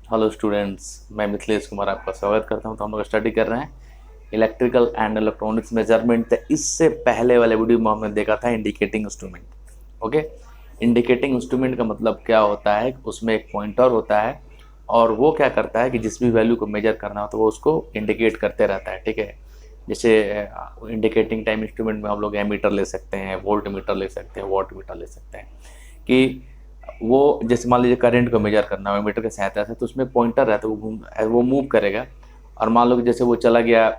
Hello students, मैं मिथिलेश कुमार आपका स्वागत करता हूं। तो हम लोग स्टडी कर रहे हैं इलेक्ट्रिकल एंड इलेक्ट्रॉनिक्स मेजरमेंट। तो इससे पहले वाले वीडियो में हमने देखा था indicating instrument. Okay, indicating instrument का मतलब क्या होता है? उसमें एक पॉइंटर होता है और वो क्या करता है कि जिस भी वैल्यू को मेजर करना हो तो वो उसको इंडिकेट करते रहता है। ठीक है, जैसे इंडिकेटिंग टाइम इंस्ट्रूमेंट में हम लोग एमीटर ले सकते हैं, वोल्ट मीटर ले सकते हैं, वॉट मीटर ले सकते हैं। कि वो जैसे मान लीजिए करंट को मेजर करना है मीटर की सहायता से, तो उसमें पॉइंटर रहता है, वो मूव करेगा। और मान लो कि जैसे वो चला गया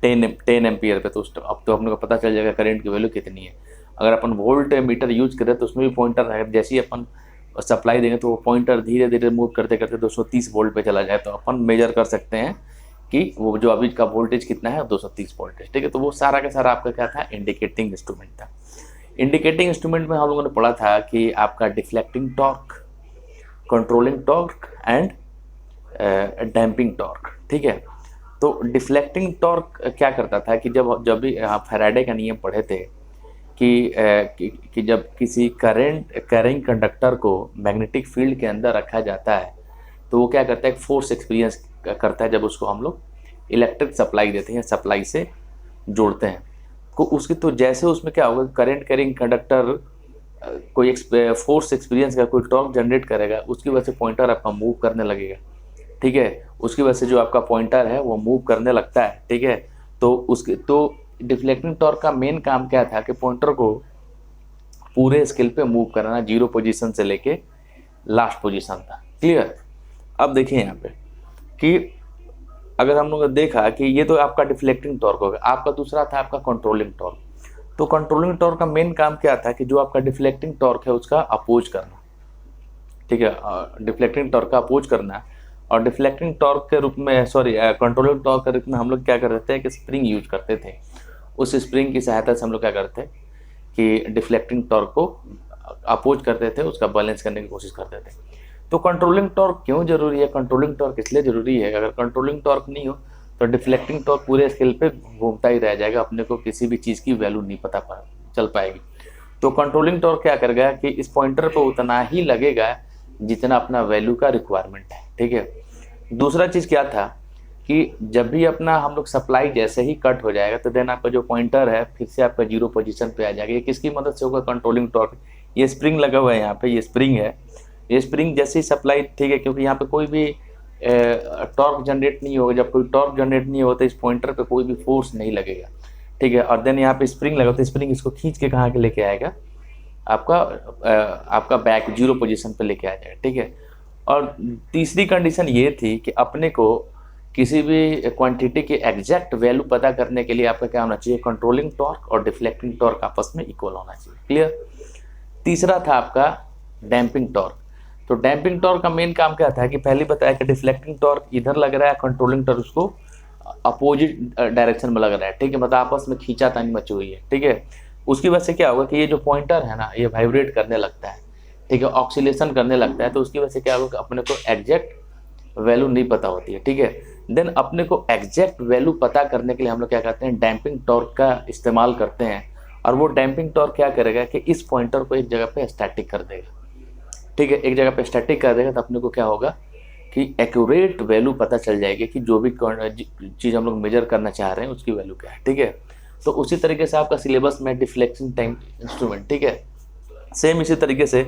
10 एम्पियर पे, तो अब तो अपने को पता चल जाएगा करंट की वैल्यू कितनी है। अगर अपन वोल्ट मीटर यूज करें तो उसमें भी पॉइंटर रहेगा। जैसे ही अपन सप्लाई देंगे तो वो पॉइंटर धीरे धीरे मूव करते करते 230 वोल्ट पे चला जाए, तो अपन मेजर कर सकते हैं कि वो जो अभी का वोल्टेज कितना है, 230 वोल्टेज। ठीक है, तो वो सारा का सारा आपका क्या था? इंडिकेटिंग इंस्ट्रूमेंट था। इंडिकेटिंग इंस्ट्रूमेंट में हम लोगों ने पढ़ा था कि आपका deflecting torque, controlling torque and damping torque. ठीक है, तो डिफ्लेक्टिंग टॉर्क क्या करता था कि जब जब भी आप फैराडे का नियम पढ़े थे कि जब किसी कैरिंग कंडक्टर को मैग्नेटिक फील्ड के अंदर रखा जाता है तो वो क्या करता है? एक फोर्स एक्सपीरियंस करता है जब उसको हम लोग इलेक्ट्रिक सप्लाई देते हैं, सप्लाई से जोड़ते हैं। को उसकी तो जैसे उसमें क्या होगा, करंट कैरिंग कंडक्टर कोई फोर्स एक्सपीरियंस का, कोई टॉर्क जनरेट करेगा, उसकी वजह से पॉइंटर आपका मूव करने लगेगा। ठीक है, उसकी वजह से जो आपका पॉइंटर है वो मूव करने लगता है। ठीक है, तो डिफ्लेक्टिंग टॉर्क का मेन काम क्या था कि पॉइंटर को पूरे स्केल पे मूव कराना, जीरो पोजीशन से लेके लास्ट पोजीशन था। क्लियर? अब देखिए यहाँ पे कि अगर हम लोग ने देखा कि ये तो आपका डिफ्लेक्टिंग टॉर्क होगा, आपका दूसरा था आपका कंट्रोलिंग टॉर्क। तो कंट्रोलिंग टॉर्क का मेन काम क्या था कि जो आपका डिफ्लेक्टिंग टॉर्क है उसका अपोज करना। ठीक है, डिफ्लेक्टिंग टॉर्क का अपोज करना। और डिफ्लेक्टिंग टॉर्क के रूप में, सॉरी, कंट्रोलिंग टॉर्क के रूप में हम लोग क्या करते थे कि स्प्रिंग यूज करते थे। उस स्प्रिंग की सहायता से हम लोग क्या करते कि डिफ्लेक्टिंग टॉर्क को अपोज करते थे, उसका बैलेंस करने की कोशिश करते थे। तो कंट्रोलिंग टॉर्क क्यों जरूरी है? कंट्रोलिंग टॉर्क इसलिए जरूरी है, अगर कंट्रोलिंग टॉर्क नहीं हो तो डिफ्लेक्टिंग टॉर्क पूरे स्केल पे घूमता ही रह जाएगा, अपने को किसी भी चीज़ की वैल्यू नहीं चल पाएगी। तो कंट्रोलिंग टॉर्क क्या करेगा कि इस पॉइंटर पे उतना ही लगेगा जितना अपना वैल्यू का रिक्वायरमेंट है। ठीक है, दूसरा चीज़ क्या था कि जब भी अपना हम लोग सप्लाई जैसे ही कट हो जाएगा तो देन आपका जो पॉइंटर है फिर से आपका जीरो पोजीशन पे आ जाएगा। ये किसकी मदद से होगा? Controlling torque. ये स्प्रिंग लगा हुआ है यहाँ पे, ये स्प्रिंग है। ये स्प्रिंग जैसे ही सप्लाई, ठीक है, क्योंकि यहाँ पे कोई भी टॉर्क जनरेट नहीं होगा। जब कोई टॉर्क जनरेट नहीं होगा तो इस पॉइंटर पे कोई भी फोर्स नहीं लगेगा। ठीक है, और देन यहाँ पे स्प्रिंग लगा तो स्प्रिंग इसको खींच के कहाँ के लेके आएगा? आपका बैक जीरो पोजीशन पे लेके आ जाएगा। ठीक है, और तीसरी कंडीशन ये थी कि अपने को किसी भी क्वांटिटी के एग्जैक्ट वैल्यू पता करने के लिए आपका क्या होना चाहिए? कंट्रोलिंग टॉर्क और डिफ्लेक्टिंग टॉर्क आपस में इक्वल होना चाहिए। क्लियर? तीसरा था आपका डैम्पिंग टॉर्क। तो डैम्पिंग टॉर्क का मेन काम क्या था कि पहले बताया कि डिफ्लेक्टिंग टॉर्क इधर लग रहा है, कंट्रोलिंग टॉर्क उसको अपोजिट डायरेक्शन में लग रहा है। ठीक है, मतलब आपस में खींचातानी मची हुई है। ठीक है, उसकी वजह से क्या होगा कि ये जो पॉइंटर है ना, ये वाइब्रेट करने लगता है। ठीक है, ऑक्सीलेशन करने लगता है। तो उसकी वजह से क्या होगा, अपने को एग्जैक्ट वैल्यू नहीं पता होती है। ठीक है, देन अपने को एग्जैक्ट वैल्यू पता करने के लिए हम लोग क्या करते हैं? डैम्पिंग टॉर्क का इस्तेमाल करते हैं। और वो डैम्पिंग टॉर्क क्या करेगा कि इस पॉइंटर को एक जगह पे स्टैटिक कर देगा। ठीक है, एक जगह पे स्टैटिक कर देगा तो अपने को क्या होगा कि एक्यूरेट वैल्यू पता चल जाएगी कि जो भी चीज़ हम लोग मेजर करना चाह रहे हैं उसकी वैल्यू क्या है। ठीक है, तो उसी तरीके से आपका सिलेबस में डिफ्लेक्टिंग टाइम इंस्ट्रूमेंट। ठीक है, सेम इसी तरीके से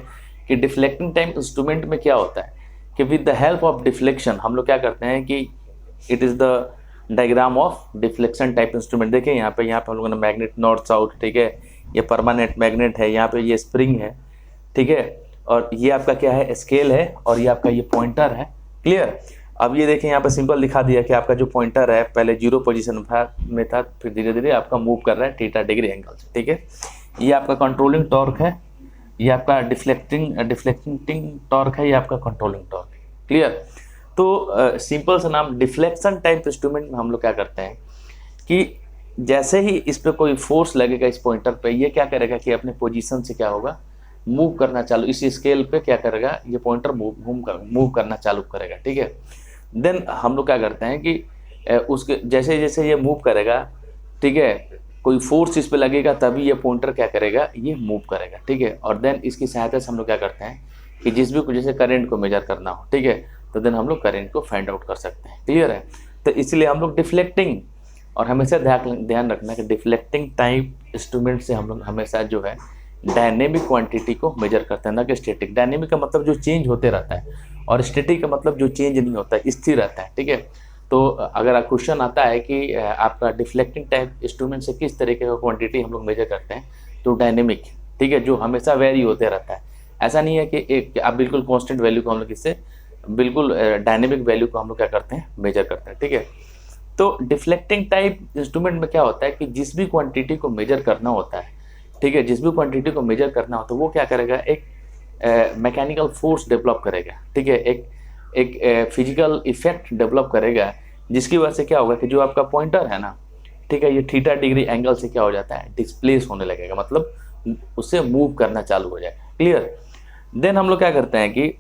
कि डिफ्लेक्टिंग टाइम इंस्ट्रूमेंट में क्या होता है कि with the help of deflection हम लोग क्या करते हैं कि it is the diagram of deflection type instrument. देखिए यहाँ पे हम लोगों ने मैग्नेट नॉर्थ साउथ, ठीक है, ये परमानेंट मैग्नेट है, यहाँ पे ये स्प्रिंग है। ठीक है, और ये आपका क्या है? स्केल है, और ये आपका ये पॉइंटर है। क्लियर? अब ये देखें यहाँ पे सिंपल दिखा दिया कि आपका जो पॉइंटर है पहले जीरो पोजीशन में था, फिर धीरे धीरे आपका मूव कर रहा है थीटा डिग्री एंगल से। ठीक है, ये आपका कंट्रोलिंग टॉर्क है, ये आपका डिफ्लेक्टिंग टॉर्क है, ये आपका कंट्रोलिंग टॉर्क है। क्लियर? तो सिंपल सा नाम डिफ्लेक्शन टाइप इंस्ट्रूमेंट में हम लोग क्या करते हैं कि जैसे ही इस पर कोई फोर्स लगेगा इस पॉइंटर पे, ये क्या करेगा कि अपने पोजीशन से क्या होगा? मूव करना चालू, इस स्केल पे क्या करेगा? ये पॉइंटर मूव करना चालू करेगा। ठीक है, देन हम लोग क्या करते हैं कि उसके जैसे जैसे ये मूव करेगा, ठीक है, कोई फोर्स इस पे लगेगा तभी ये पॉइंटर क्या करेगा? ये मूव करेगा। ठीक है, और देन इसकी सहायता से हम लोग क्या करते हैं कि जिस भी जैसे करंट को मेजर करना हो, ठीक है, तो देन हम लोग करेंट को फाइंड आउट कर सकते हैं। क्लियर है? तो इसलिए हम लोग डिफ्लेक्टिंग, और हमेशा ध्यान रखना कि डिफ्लेक्टिंग टाइप इंस्ट्रूमेंट से हम लोग हमेशा जो है डायनेमिक क्वांटिटी को मेजर करते हैं, ना कि स्टैटिक। डायनेमिक का मतलब जो चेंज होते रहता है, और स्टैटिक का मतलब जो चेंज नहीं होता है, स्थिर रहता है। ठीक है? तो अगर क्वेश्चन आता है कि आपका डिफ्लेक्टिंग टाइप इंस्ट्रूमेंट से किस तरीके का क्वांटिटी हम लोग मेजर करते हैं, तो डायनेमिक, ठीक है, जो हमेशा वेरी होते रहता है। ऐसा नहीं है कि एक आप बिल्कुल कांस्टेंट वैल्यू को हम लोग इससे बिल्कुल डायनेमिक वैल्यू को हम लोग क्या करते हैं, मेजर करते हैं। ठीक है? तो डिफ्लेक्टिंग टाइप इंस्ट्रूमेंट में क्या होता है कि जिस भी क्वांटिटी को मेजर करना होता है, ठीक है, जिस भी क्वांटिटी को मेजर करना होता है वो क्या करेगा, एक मैकेनिकल फोर्स डेवलप करेगा। ठीक है? एक फिजिकल इफेक्ट डेवलप करेगा, जिसकी वजह से क्या होगा कि जो आपका पॉइंटर है ना, ठीक है, ये थीटा डिग्री एंगल से क्या हो जाता है, डिस्प्लेस होने लगेगा, मतलब उससे मूव करना चालू हो जाएगा। क्लियर? देन हम लोग क्या करते हैं कि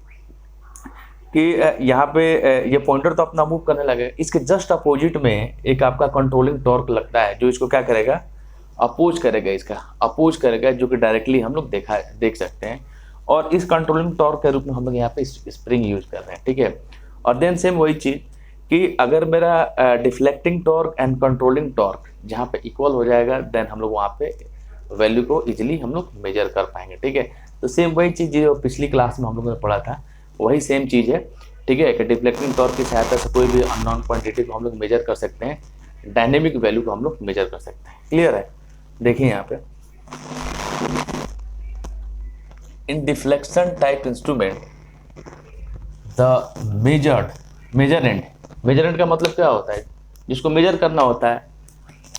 यहाँ पे ये पॉइंटर तो अपना मूव करने लगेगा, इसके जस्ट अपोजिट में एक आपका कंट्रोलिंग टॉर्क लगता है जो इसको क्या करेगा, अपोज करेगा, इसका अपोज करेगा, जो कि डायरेक्टली हम लोग देख सकते हैं। और इस कंट्रोलिंग टॉर्क के रूप में हम लोग यहाँ पे स्प्रिंग यूज कर रहे हैं। ठीक है? और देन सेम वही चीज़ कि अगर मेरा deflecting torque and controlling torque जहाँ पे इक्वल हो जाएगा, देन हम लोग वहाँ पे वैल्यू को इजीली हम लोग मेजर कर पाएंगे। ठीक है? तो सेम वही चीज़ जो पिछली क्लास में हम लोगों ने पढ़ा था, वही सेम चीज़ है। ठीक है? कि डिफ्लेक्टिंग टॉर्क की सहायता से कोई भी अननोन क्वांटिटी को हम लोग मेजर कर सकते हैं, डायनेमिक वैल्यू को हम लोग मेजर कर सकते हैं। क्लियर है? देखिए यहाँ पे, in deflection type instrument the measurand का मतलब क्या होता है, जिसको मेजर करना होता है,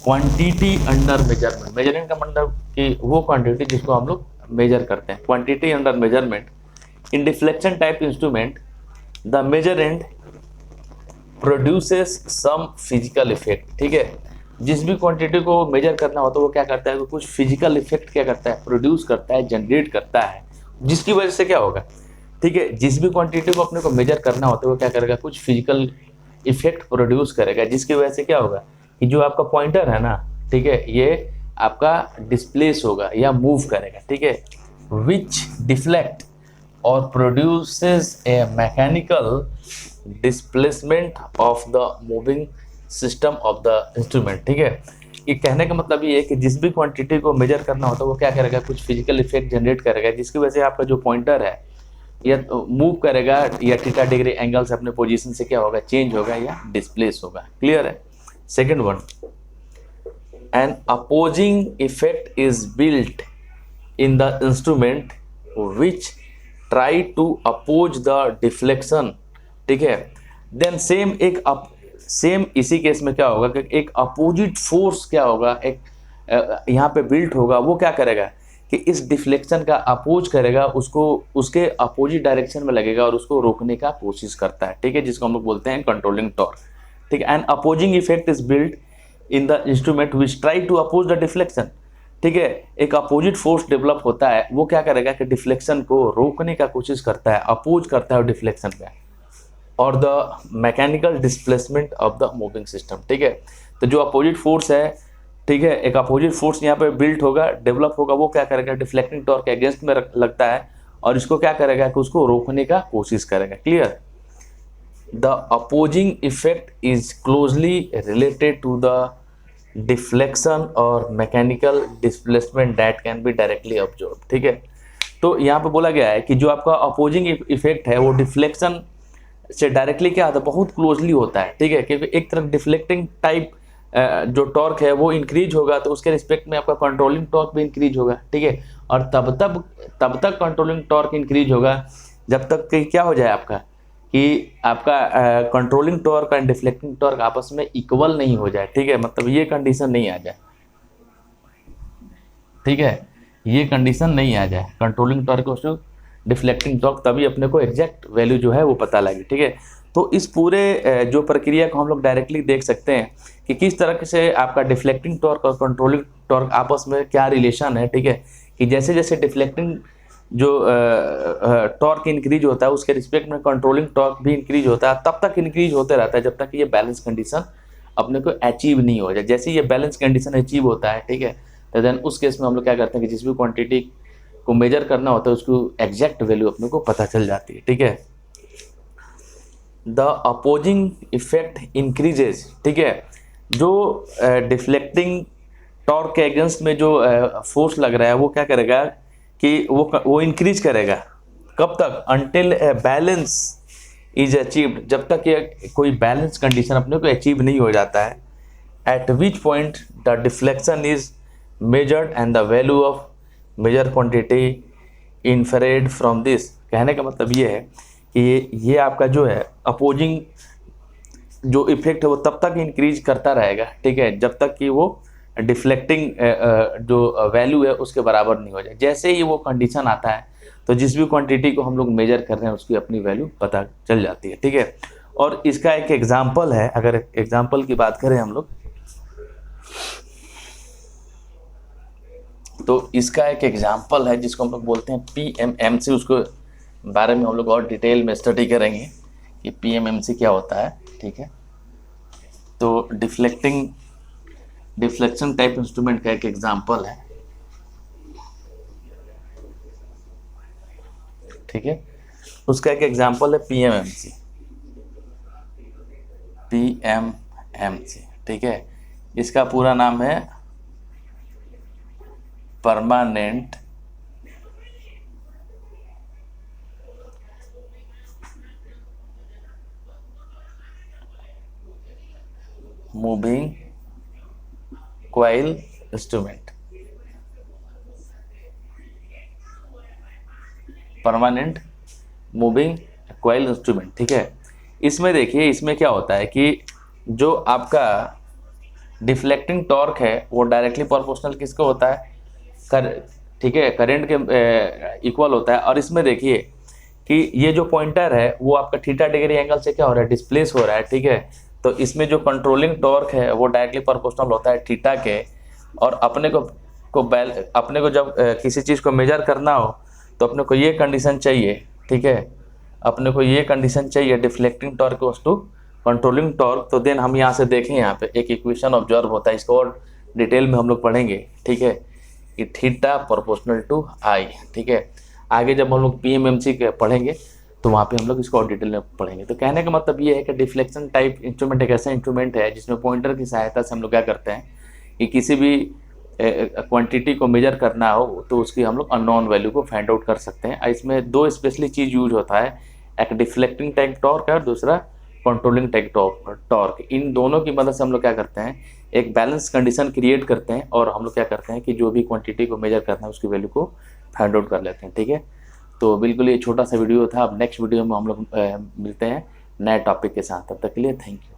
क्वांटिटी अंडर मेजरमेंट। मेजरेंट का मतलब कि वो क्वांटिटी जिसको हम लोग मेजर करते हैं, quantity under measurement. In deflection type instrument the measurand produces some physical effect. ठीक है? जिस भी क्वांटिटी को मेजर करना होता है वो क्या करता है, वो कुछ फिजिकल इफेक्ट क्या करता है, प्रोड्यूस करता है, जनरेट करता है, जिसकी वजह से क्या होगा, ठीक है, जिस भी क्वांटिटी को अपने को मेजर करना होता है वो क्या करेगा, कुछ फिजिकल इफेक्ट प्रोड्यूस करेगा, जिसकी वजह से क्या होगा कि जो आपका पॉइंटर है ना, ठीक है, ये आपका डिस्प्लेस होगा या मूव करेगा। ठीक है? विच डिफ्लेक्ट और produces A mechanical displacement of the moving system of the instrument. ठीक है? ये कहने का मतलब ये है कि जिस भी क्वांटिटी को मेजर करना होता है वो क्या करेगा, कुछ फिजिकल इफेक्ट जनरेट करेगा, जिसकी वजह से आपका जो पॉइंटर है या मूव करेगा या थीटा डिग्री एंगल से अपने पोजीशन से क्या होगा, चेंज होगा या डिस्प्लेस होगा। क्लियर है? Second one, an opposing effect is built in the instrument which try to oppose the deflection. ठीक है? देन सेम इसी केस में क्या होगा कि एक अपोजिट फोर्स क्या होगा, एक यहाँ पे बिल्ट होगा, वो क्या करेगा कि इस डिफ्लेक्शन का अपोज करेगा, उसको उसके अपोजिट डायरेक्शन में लगेगा और उसको रोकने का कोशिश करता है। ठीक है? जिसको हम लोग बोलते हैं कंट्रोलिंग टॉर्क। ठीक है? And opposing effect is built in the instrument which try to oppose the deflection. ठीक है? एक अपोजिट फोर्स डेवलप होता है, वो क्या करेगा कि डिफ्लेक्शन को रोकने का कोशिश करता है, अपोज करता है डिफ्लेक्शन का, और the mechanical displacement of the moving system. ठीक है? तो जो अपोजिट फोर्स है, ठीक है, एक अपोजिट फोर्स यहाँ पे बिल्ट होगा, डेवलप होगा, वो क्या करेगा, डिफ्लेक्टिंग टॉर्क के अगेंस्ट में लगता है और इसको क्या करेगा कि उसको रोकने का कोशिश करेगा। Clear? The opposing effect is closely related to the deflection और mechanical displacement that can be directly observe. ठीक है? तो यहाँ पे बोला गया है कि जो आपका अपोजिंग इफेक्ट है वो डिफ्लेक्शन से डायरेक्टली क्या होता है, बहुत क्लोजली होता है। ठीक है? क्योंकि एक तरफ डिफ्लेक्टिंग टाइप जो टॉर्क है वो इंक्रीज होगा तो उसके रिस्पेक्ट में आपका कंट्रोलिंग टॉर्क भी इंक्रीज होगा। ठीक है? और तब तक कंट्रोलिंग टॉर्क इंक्रीज होगा जब तक कि क्या हो जाए आपका, कि आपका controlling torque and deflecting torque आपस में इक्वल नहीं हो जाए। ठीक है? मतलब ये कंडीशन नहीं आ जाए। ठीक है? ये कंडीशन नहीं आ जाए, कंट्रोलिंग टॉर्क और डिफ्लेक्टिंग टॉर्क, तभी अपने को एग्जैक्ट वैल्यू जो है वो पता लगे। ठीक है? तो इस पूरे जो प्रक्रिया को हम लोग डायरेक्टली देख सकते हैं कि किस तरह से आपका डिफ्लेक्टिंग टॉर्क और कंट्रोलिंग टॉर्क आपस में क्या रिलेशन है। ठीक है? कि जैसे जैसे डिफ्लेक्टिंग जो टॉर्क इंक्रीज होता है उसके रिस्पेक्ट में कंट्रोलिंग टॉर्क भी इंक्रीज होता है, तब तक इंक्रीज होते रहता है जब तक ये बैलेंस कंडीशन अपने को अचीव नहीं हो जाए। जैसे ये बैलेंस कंडीशन अचीव होता है, ठीक है, तो देन उस केस में हम लोग क्या करते हैं कि जिस भी क्वांटिटी को मेजर करना होता है उसको एग्जैक्ट वैल्यू अपने को पता चल जाती है। ठीक है? द अपोजिंग इफेक्ट इंक्रीजेज, ठीक है, जो डिफ्लेक्टिंग टॉर्क के अगेंस्ट में जो फोर्स लग रहा है वो क्या करेगा कि वो इंक्रीज करेगा। कब तक? अनटिल बैलेंस इज अचीव्ड, जब तक ये कोई बैलेंस कंडीशन अपने को अचीव नहीं हो जाता है। At which point the deflection is measured and the value of measure quantity inferred from this. कहने का मतलब ये है कि ये आपका जो है अपोजिंग जो इफेक्ट है वो तब तक इंक्रीज करता रहेगा, ठीक है, जब तक कि वो डिफ्लेक्टिंग जो वैल्यू है उसके बराबर नहीं हो जाए। जैसे ही वो कंडीशन आता है तो जिस भी क्वांटिटी को हम लोग मेजर कर रहे हैं उसकी अपनी वैल्यू पता चल जाती है, ठीक है। और इसका एक एग्जांपल है, अगर एग्जांपल की बात करें हम लोग तो इसका एक एग्जांपल है जिसको हम लोग बोलते हैं PMMC। उसको बारे में हम लोग और डिटेल में स्टडी करेंगे कि PMMC क्या होता है, ठीक है। तो डिफ्लेक्शन टाइप इंस्ट्रूमेंट का एक एग्जांपल है, ठीक है। उसका एक एग्जांपल है PMMC, ठीक है। इसका पूरा नाम है permanent moving coil instrument, permanent moving coil instrument, ठीक है। इसमें देखिए, इसमें क्या होता है कि जो आपका डिफ्लेक्टिंग टॉर्क है वो डायरेक्टली प्रोपोर्शनल किसको होता है? ठीक है, करंट के इक्वल होता है। और इसमें देखिए कि ये जो पॉइंटर है वो आपका थीटा डिग्री एंगल से क्या हो रहा है? डिस्प्लेस हो रहा है, ठीक है। तो इसमें जो कंट्रोलिंग टॉर्क है वो डायरेक्टली प्रोपोर्शनल होता है थीटा के। और अपने को जब किसी चीज़ को मेजर करना हो तो अपने को ये कंडीशन चाहिए, ठीक है, अपने को ये कंडीशन चाहिए deflecting torque equals to controlling torque. तो देन हम यहाँ से देखें, यहाँ पे एक इक्वेशन ऑब्जर्व होता है, इसको और डिटेल में हम लोग पढ़ेंगे, ठीक है, कि थीटा प्रोपोर्शनल टू आई, ठीक है। आगे जब हम लोग PMMC के पढ़ेंगे तो वहाँ पे हम लोग इसको और डिटेल में पढ़ेंगे। तो कहने का मतलब ये है कि डिफ्लेक्शन टाइप इंस्ट्रूमेंट एक ऐसा इंस्ट्रूमेंट है जिसमें पॉइंटर की सहायता से हम लोग क्या करते हैं कि किसी भी क्वांटिटी को मेजर करना हो तो उसकी हम लोग अननोन वैल्यू को फाइंड आउट कर सकते हैं। इसमें दो स्पेशली चीज़ यूज होता है, एक डिफ्लेक्टिंग टाइप टॉर्क है और दूसरा कंट्रोलिंग टाइप टॉर्क। इन दोनों की मदद से हम लोग क्या करते हैं, एक बैलेंस कंडीशन क्रिएट करते हैं और हम लोग क्या करते हैं कि जो भी क्वांटिटी को मेजर करना है उसकी वैल्यू को फाइंड आउट कर लेते हैं, ठीक है। तो बिल्कुल ये छोटा सा वीडियो था। अब नेक्स्ट वीडियो में हम लोग मिलते हैं नए टॉपिक के साथ। तब तक के लिए थैंक यू।